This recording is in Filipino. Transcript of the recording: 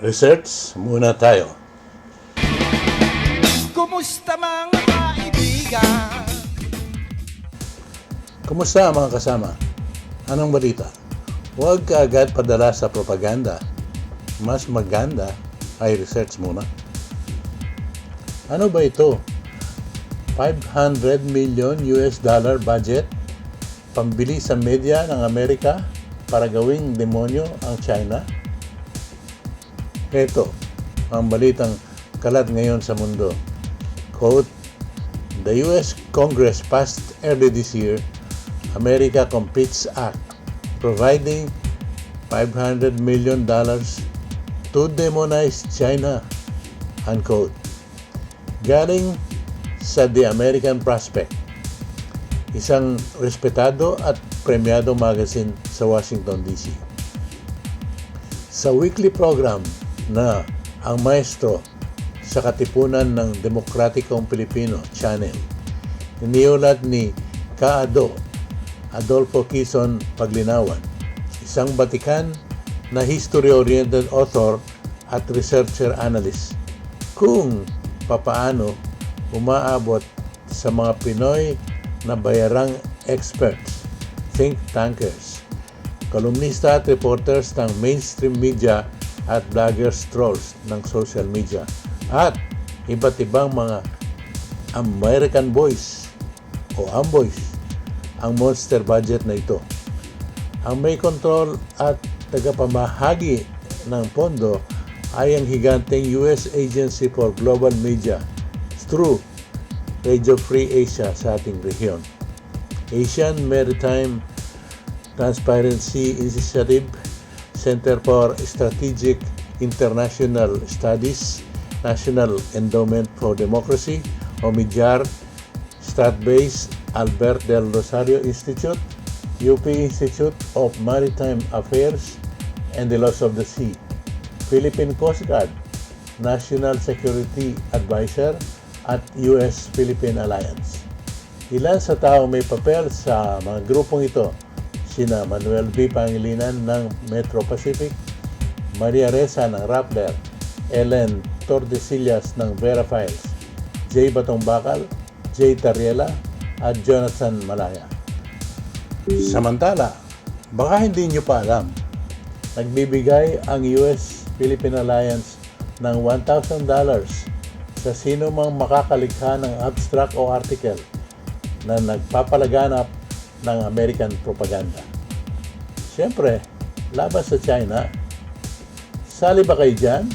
Research muna tayo. Kumusta mga kaibigan? Kumusta mga kasama? Anong balita? Huwag ka agad padala sa propaganda. Mas maganda ay research muna. Ano ba ito? 500 million US dollar budget pambili sa media ng Amerika para gawing demonyo ang China? Ito ang balitang kalat ngayon sa mundo. Quote, the US Congress passed early this year America Competes Act providing $500 million to demonize China, unquote. Galing sa The American Prospect, isang respetado at premyado magazine sa Washington, D.C. Sa weekly program na Ang Maestro sa Katipunan ng Demokratikong Pilipino Channel, iniulat ni Kaado Adolfo Quezon Paglinawan, isang Batikan na history-oriented author at researcher analyst, kung papaano umaabot sa mga Pinoy na bayarang experts, think tankers, kolumnista at reporters ng mainstream media at bloggers trolls ng social media at iba't ibang mga American boys o amboys ang monster budget na ito. Ang may control at tagapamahagi ng pondo ay ang higanteng US Agency for Global Media through Radio Free Asia sa ating rehiyon, Asian Maritime Transparency Initiative, Center for Strategic International Studies, National Endowment for Democracy o MIDYAR, Stratbase, Albert del Rosario Institute, UP Institute of Maritime Affairs and the Laws of the Sea, Philippine Coast Guard, National Security Advisor at US-Philippine Alliance. Ilan sa tao may papel sa mga grupong ito, sina Manuel V. Pangilinan ng Metro Pacific, Maria Reza ng Rappler, Ellen Tordesillas ng Vera Files, J. Batong Bakal, J. Tariela, at Jonathan Malaya. Samantala, baka hindi nyo pa alam, nagbibigay ang US-Philippine Alliance ng $1,000 sa sino mang makakalikha ng abstract o article na nagpapalaganap ng American propaganda. Siyempre, laban sa China. Sali ba kayo dyan?